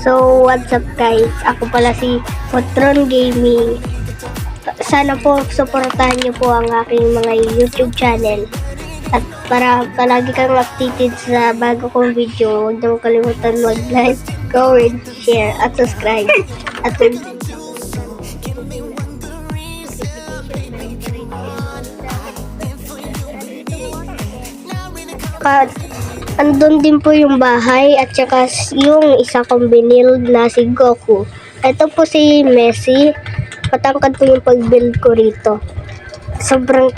So, what's up guys? Ako pala si Potron Gaming. Sana po suportahan niyo po ang aking mga YouTube channel. At para palagi kang updated sa bago kong video, huwag niyo kalimutan mag-like, comment, share, at subscribe. At andun din po yung bahay at saka yung isa kong binild na si Goku. Ito po si Messi. Patangkad po yung pag-build ko rito. Sobrang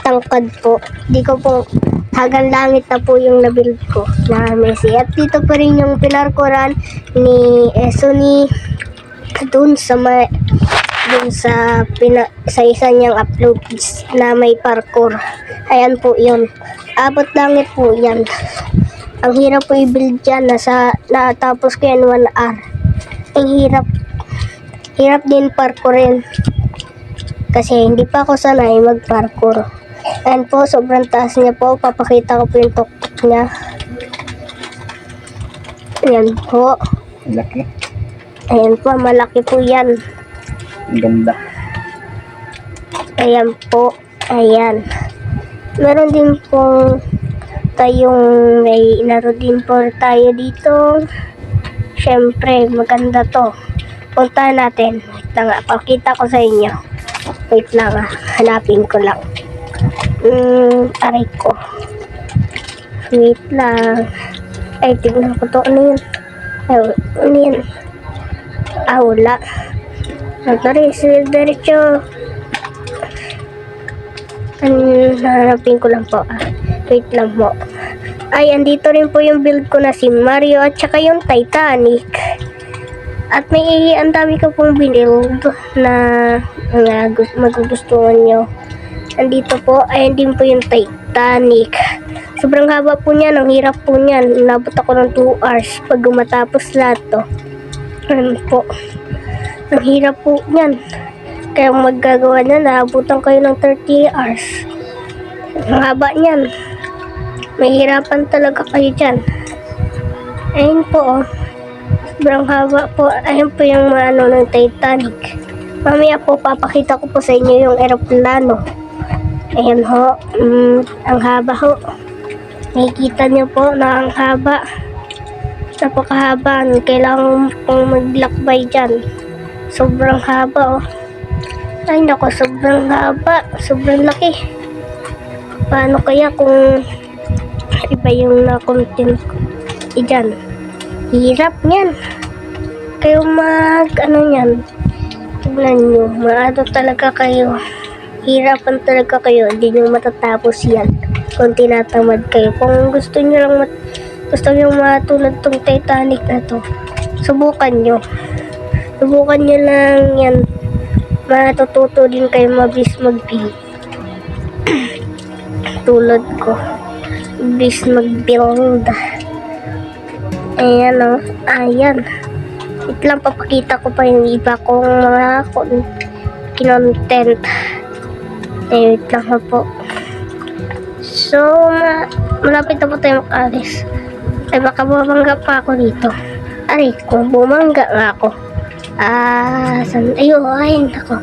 tangkad po. Di ko po hagang langit na po yung na-build ko na Messi. At dito pa rin yung pinarkuran ni Sony dun sa isa niyang upload na may parkour. Ayan po yun. Abot langit po yan. Ang hirap po i-build yan. Natapos ko yan 1 hour. Ang hirap din parkourin. Kasi hindi pa ako sanay mag-parkour. Ayan po, sobrang taas niya po. Papakita ko po yung tuktok niya. Ayan po. Laki. Ayan po, malaki po yan. Ang ganda. Ayan po. Ayan. Meron din po may inaro din po tayo dito. Syempre, maganda to. Puntahan natin. Wait lang nga, pakita ko sa inyo. Wait lang nga, hanapin ko lang. Aray ko. Wait lang. Ay, tignan ko to. Ano yun? Ano yun? Wala. Sorry, diretso. Hanapin ko lang po. Wait lang po. Ay, andito rin po yung build ko na si Mario at saka yung Titanic. At ang dami ko pong build na magugustuhan nyo. Andito po, ayan din po yung Titanic. Sobrang haba po niyan, ang hirap po niyan. Inabot ako ng 2 hours pag matapos lahat to. Ayan po. Ang hirap po niyan. Kaya maggagawa na, naabutan kayo ng 30 hours. Ang haba niyan. Mahirapan talaga kayo dyan. Ayun po, oh. Sobrang haba po. Ayun po yung ng Titanic. Mamaya po, papakita ko po sa inyo yung aeroplano. Ayan ho. Ang haba ho. Nakikita niyo po na ang haba. Napakahaba. Kailangan pong maglakbay dyan. Sobrang haba, oh. Ay nako, sobrang haba, sobrang laki. Paano kaya kung iba yung na-content ko? Diyan. Hirap niyan. Kayo yan. Tignan nyo, maano talaga kayo. Hirapan talaga kayo, hindi nyo matatapos yan. Kung tinatamad kayo. Kung gusto nyo matulad tong Titanic na to, subukan nyo. Subukan nyo lang yan. Matututo din kayo mabilis mag-build. Tulad ko. Mabilis mag-build. Ayan o. Ayan. Wait lang, papakita ko pa yung iba kong mga content. Wait lang na po. So, malapit na po tayo makalis. Ay, baka bumangga pa ako dito. Ay, kung bumangga nga ako. Ayun ako.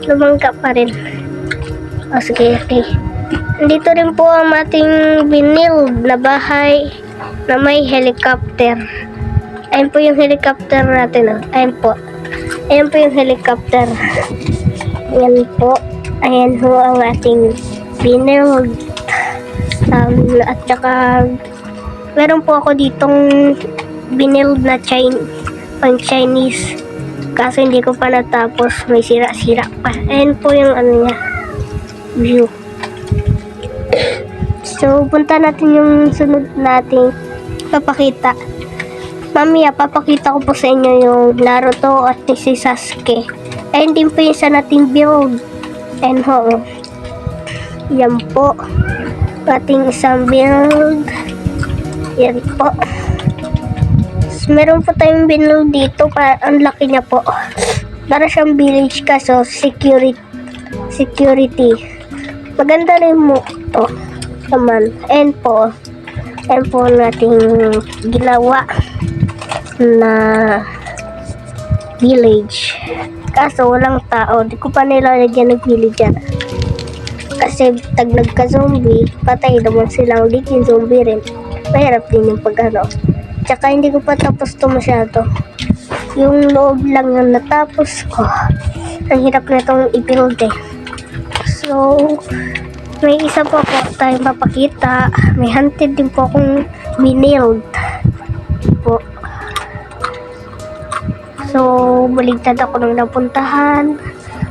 Lumangga pa rin. Sige, okay. Dito rin po ang ating binild na bahay na may helicopter. Ayun po yung helicopter natin. Ayun po. Ayun po yung helicopter. Ayan po. Ayan po ang ating binild. At saka meron po ako ditong binild na pang Chinese. Kaso hindi ko pa natapos, may sira-sira pa. Ayan po yung niya, view. So, punta natin yung sunod nating papakita. Mamaya, papakita ko po sa inyo yung Naruto at si Sasuke. Ayan din po yung sa nating build. Ayan ho. Yan po. Ating isang build. Yan po. Meron po tayong binuild dito, ang laki niya po. Para siyang village kaso security. Maganda rin mo to naman. And po nating ginawa na village. Kaso walang tao. Di ko pa nilalagyan ng village yan. Kasi tag nagka-zombie, patay naman silang ligin zombie rin. Mahirap din yung pag-ano. Tsaka hindi ko pa tapos to masyado. Yung loob lang yung natapos ko. Ang hirap na itong i-build eh. So, may isa po tayong papakita. May hunted din po akong binild po. So, baligtad ako nung napuntahan.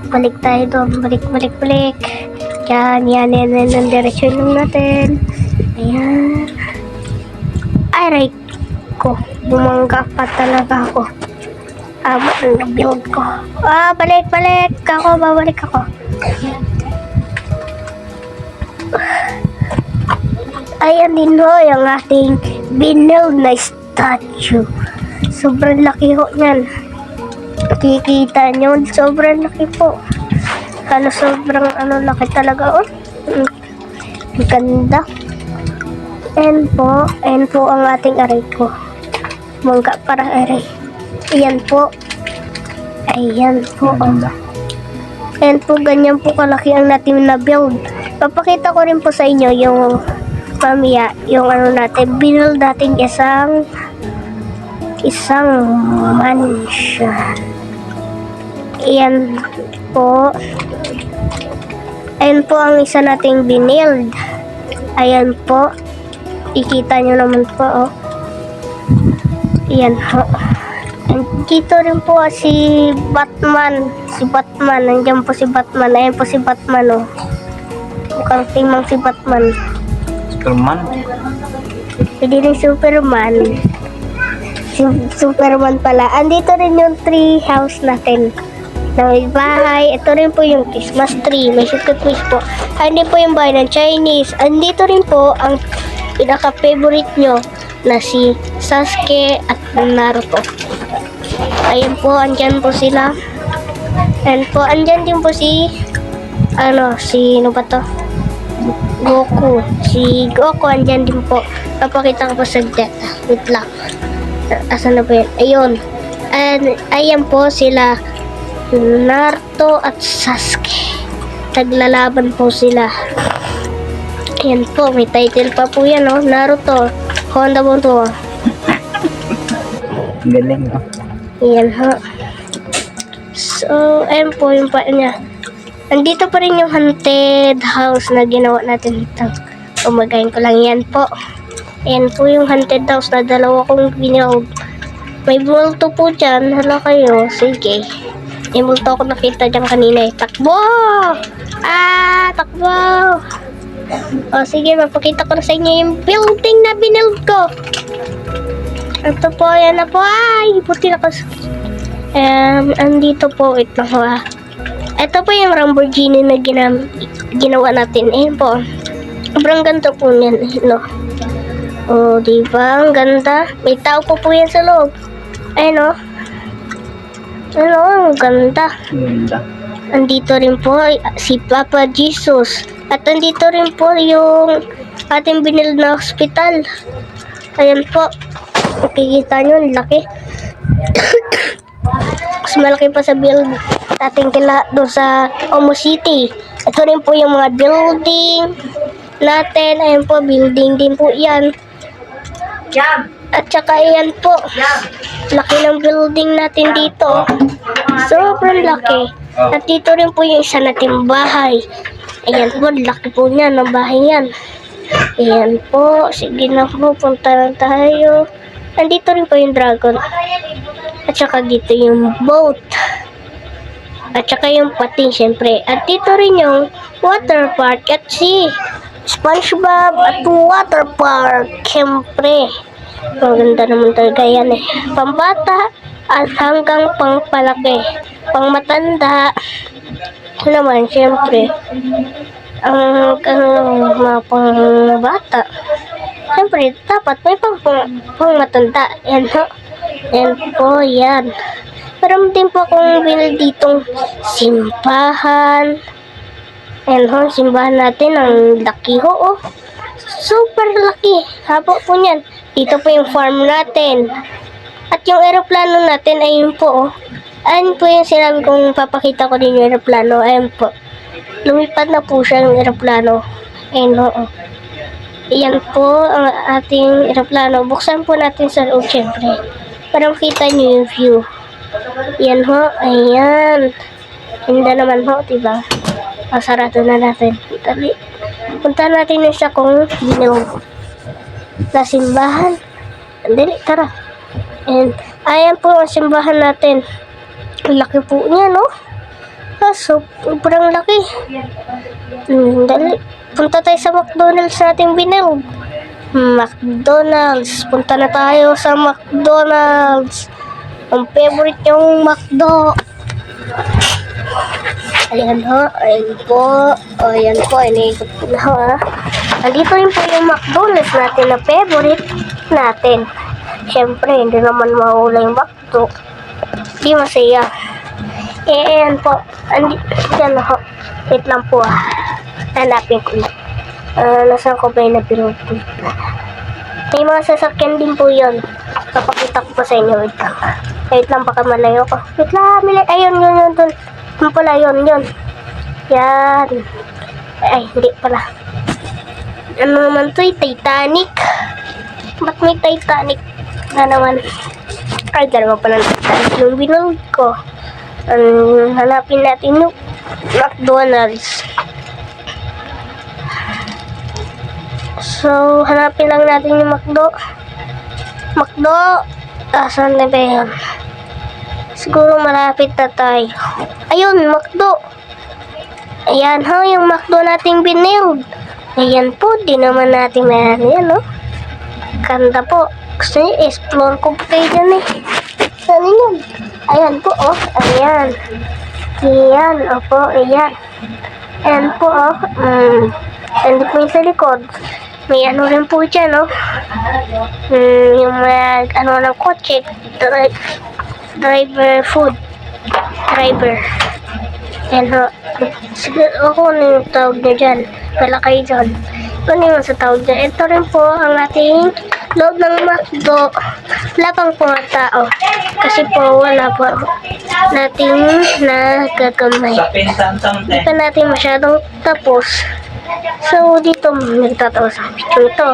Balik tayo doon. Balik. Yan ang direksyon lang natin. Ayan. Aray ko. Bumangga pa talaga ako. Ang na-build ko. Balik. Babalik ako. Ayan din ho, yung ating binild na statue. Sobrang laki ho yan. Kikita nyo, sobrang laki po. Sobrang laki talaga. Ang ganda. Ayan po ang ating aray ko. Mangga para aray. Ayan po. Ang ganda. Ayan po, ganyan po kalaki ang natin na build. Papakita ko rin po sa inyo yung pamaya, yung natin. Build natin isang mansion. Ayan po. Ayan po ang isa nating binild. Ayan po. Ikita nyo naman po, Ayan po. Dito rin po si Batman. Nandiyan po si Batman. Ayan po si Batman, Mukhang timang si Batman. Superman. Pwede rin Superman. Superman pala. Andito rin yung tree house natin. Na may bahay. Ito rin po yung Christmas tree. May secret wish po. Hindi po yung bahay ng Chinese. Andito rin po ang pinaka-favorite nyo na si Sasuke at Naruto. Ayun po, andyan po sila. And po, andyan din po sino ba to? Goku. Si Goku, andyan din po. Papakita ko po sa death. Wait lang. Asan na po yun? Ayun. And ayan po sila Naruto at Sasuke. Taglalaban po sila. Ayan po, may title pa po yan, Naruto. Honda mo to. Galing, Ayan ho. So, ayan po yung pa niya. Andito pa rin yung haunted house na ginawa natin dito. Umagayin ko lang yan po. Ayan po yung haunted house na dalawa kong binild. May multo po dyan. Hala kayo. Sige. May multo ako nakita dyan kanina. Takbo! Takbo! Sige. Mapakita ko na sa inyo yung building na binild ko. Ito po. Ayan na po. Puti na ko. Andito po. Wait lang ho. Ito po yung Lamborghini na ginawa natin. Ayan po. Sobrang ganda po niyan. Diba? Ang ganda. May tao po yan sa loob. Ayun, ang ganda. Ganda. Andito rin po si Papa Jesus. At andito rin po yung ating binild na hospital. Ayan po. Makikita nyo, ang laki. Mas malaki pa sa build natin doon sa Omo City. Ito rin po yung mga building natin. Ayan po, building din po yan. At saka ayan po, laki ng building natin dito. Sobrang laki. At dito rin po yung isa nating bahay. Ayan po, laki po niya ng bahay yan. Ayan po, sige na po, punta na tayo. Nandito rin po yung dragon. At saka dito yung boat. At saka yung pating, syempre. At dito rin yung water park at si SpongeBob at water park. Syempre. Maganda naman talaga yan Pambata at hanggang pangpalaki. Pangmatanda. Naman, syempre. Ang mga pangbata. Syempre, dapat may pangmatanda. Yan ho. Yan po, yan. Meron din po akong binili ditong simbahan. Ayan ho, simbahan natin. Ang laki ho, Super laki. Haba po niyan. Dito po yung farm natin. At yung aeroplano natin, ayun po, Ayun po yung sinabi kong papakita ko din yung aeroplano. Ayun po. Lumipad na po siya yung aeroplano. Ayun, oo. Ayan po ang ating aeroplano. Buksan po natin sa loob, syempre. Para makita nyo yung view. Ayan ho. Ayan. Ganda naman ho, diba? Sarado na natin. Dali. Punta natin yung siya kung ginawag na simbahan. Dali, tara. And, ayan po ang simbahan natin. Ang laki po niya, no? Sobrang laki. Dali. Punta tayo sa McDonald's natin binuild. McDonald's. Punta na tayo sa McDonald's. Ang favorite yung McDo. Ayan ho. Ayan po. Ayan po. Iniikot ko na ho. Andito rin po yung McDonald's natin na favorite natin. Siyempre, hindi naman mahula yung McDo. Di masaya. Ayan po. Ayan ho. Wait lang po hanapin ko lang. Nasaan ko ba yung napinood ko? May mga sasakyan din po yun. Papakita ko pa sa inyo. Wait lang, baka malayo ko. Wait lang, ayun, yun, dun. Yun pala, yun. Yan. Ay, hindi pala. Ano naman to? Titanic. Ba't may Titanic na naman? Ay, dalawa pa ng Titanic yung binood ko. Hanapin natin yung McDonald's. So, hanapin lang natin yung McDo. Saan na ba yan? Siguro malapit na tayo. Ayun, McDo. Ayan ho, yung McDo nating binild. Ayan po, di naman natin mayroon yan, no? Ganda po. Gusto niyo, explore ko po kayo dyan eh. Saan yun? Ayan po, oh. Ayan. Ayan, opo, ayan. Ayan po, oh. Ayan po yung sa likod. May ano rin po dyan, no? Yung ano ng kotse. Driver food. Driver. Ayan ho. Siguro ako ano yung tawag nyo dyan. Wala kayo dyan. Ano yung sa tawag dyan? Ito rin po ang ating loob ng McDo. Wala pang po mga tao. Kasi po wala po nating nagagamay. Hindi pa natin masyadong tapos. So, dito nagtatawa sa picture ito.